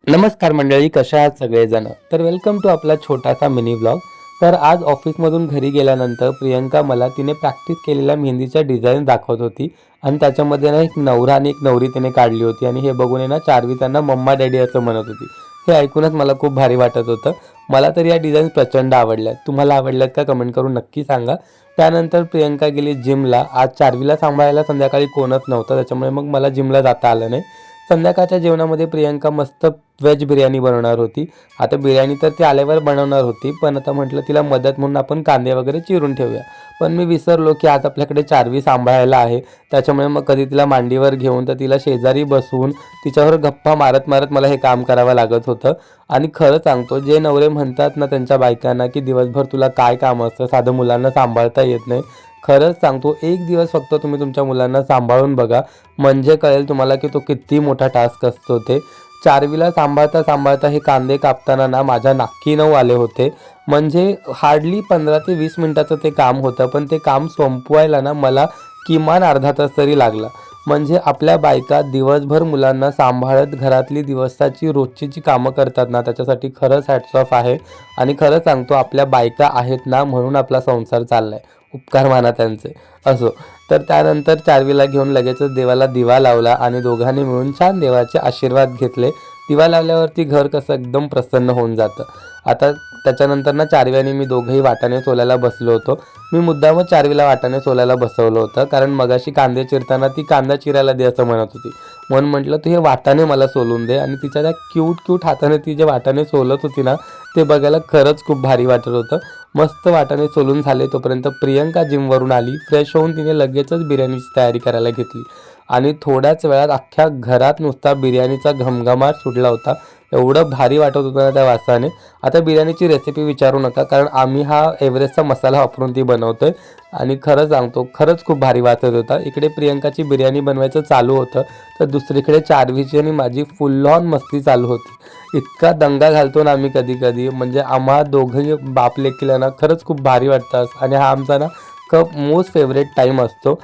नमस्कार मंडळी, कशा आहात सगळेजण. तर वेलकम टू आपला छोटासा मिनी ब्लॉग. तर आज ऑफिसमधून घरी गेल्यानंतर प्रियंका मला तिने प्रॅक्टिस केलेल्या मेहंदीच्या डिझाईन दाखवत होती आणि त्याच्यामध्ये ना एक नवरा आणि एक नवरी तिने काढली होती आणि हे बघून आहे ना चार्वी त्यांना मम्मा डॅडी असं म्हणत होती. हे ऐकूनच मला खूप भारी वाटत होतं. मला तर या डिझाईन प्रचंड आवडल्या. तुम्हाला आवडल्यात का कमेंट करून नक्की सांगा. त्यानंतर प्रियंका गेली जिमला. आज चार्वीला सांभाळायला संध्याकाळी कोणच नव्हतं, त्याच्यामुळे मग मला जिमला जाता आलं नाही. संध्याकाळच्या जेवणामध्ये प्रियंका मस्त व्हेज बिर्याणी बनवणार होती. आता बिर्याणी तर ती आल्यावर बनवणार होती, पण आता म्हटलं तिला मदत म्हणून आपण कांदे वगैरे चिरून ठेवूया. पण मी विसरलो की आज आपल्याकडे चार्वी सांभाळायला आहे. त्याच्यामुळे मग कधी तिला मांडीवर घेऊन तर तिला शेजारी बसवून तिच्यावर गप्पा मारत मारत मला हे काम करावं लागत होतं. आणि खरं सांगतो, जे नवरे म्हणतात ना त्यांच्या बायकांना की दिवसभर तुला काय काम असतं, साधं मुलांना सांभाळता येत नाही. खरंच सांगतो, एक दिवस फक्त तुम्ही तुमच्या मुलांना सांभाळून बघा, म्हणजे कळेल तुम्हाला की तो किती मोठा टास्क असतो ते. चार्वीला सांभाळता सांभाळता हे कांदे कापताना ना माझ्या नाकी नऊ आले होते. म्हणजे हार्डली 15 ते 20 मिनिटाचं ते काम होतं, पण ते काम संपवायला ना मला किमान अर्धा तास तरी लागला. म्हणजे आपल्या बायका दिवसभर मुलांना सांभाळत घरातली दिवसाची रोजची जी कामं करतात ना, त्याच्यासाठी खरंच हॅट्स ऑफ आहे. आणि खरं सांगतो, आपल्या बायका आहेत ना म्हणून आपला संसार चाललाय. उपकार माना त्यांचे. असो. तर त्यानंतर चार्वीला घेऊन लगेचच देवाला दिवा लावला आणि दोघांनी मिळून छान देवाचे आशीर्वाद घेतले. दिवा लावल्यावरती घर कसं एकदम प्रसन्न होऊन जातं. आता त्याच्यानंतर ना चार्वी आणि मी दोघंही वाटाणे सोलायला बसलो होतो. मी मुद्दामच चार्वीला वाटाणे सोलायला बसवलं होतं, कारण मगाशी कांदे चिरताना ती कांदा चिरायला दे असं म्हणत होती. म्हणून म्हटलं तू हे वाटाणे मला सोलून दे. आणि तिच्या त्या क्यूट क्यूट हाताने ती जे वाटाणे सोलत होती ना, ते बघायला खरंच खूप भारी वाटत होतं. मस्त वाटाणे सोलून झाले तोपर्यंत प्रियंका जिमवरून आली. फ्रेश होऊन तिने लगेचच बिर्याणीची तयारी करायला घेतली आणि थोड्याच वेळात अख्ख्या घरात नुसता बिर्याणीचा घमघमाट सुटला होता. एवढं भारी वाटत होतं ना त्या वासाने. आता बिर्याणीची रेसिपी विचारू नका, कारण आम्ही हा एव्हरेस्टचा मसाला वापरून ती बनवतोय आणि खरं सांगतो, खरंच खूप भारी वाटत होता. इकडे प्रियंकाची बिर्याणी बनवायचं चालू होतं, तर दुसरीकडे चार्वीची आणि माझी फुल ऑन मस्ती चालू होती. इतका दंगा घालतो ना आम्ही कधी कधी, म्हणजे आम्हा दोघंही बाप लेकीला ना खरंच खूप भारी वाटतं. आणि हा आमचा ना मोस्ट फेवरेट टाईम असतो.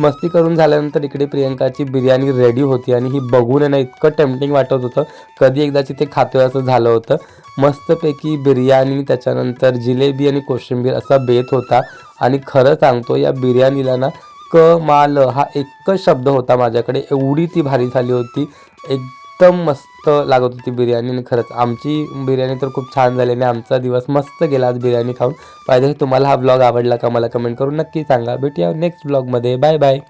मस्ती करून झाल्यानंतर इकडे प्रियंकाची बिर्याणी रेडी होती आणि ही बघून आहे ना इतकं टेम्पटिंग वाटत होतं, कधी एकदाची ते खातोय असं झालं होतं. मस्तपैकी बिर्याणी, त्याच्यानंतर जिलेबी आणि कोशिंबीर असा बेत होता. आणि खरं सांगतो, या बिर्याणीला ना माल हा एकच शब्द होता माझ्याकडे, एवढी ती भारी झाली होती. एकदम मस्त लागत होती बिर्याणी. आणि खरंच आमची बिर्याणी तर खूप छान झाली आणि आमचा दिवस मस्त गेला आज बिर्याणी खाऊन. पाहिजे तुम्हाला हा ब्लॉग आवडला का मला कमेंट करून नक्की सांगा. भेटूया नेक्स्ट ब्लॉगमध्ये. Bye bye.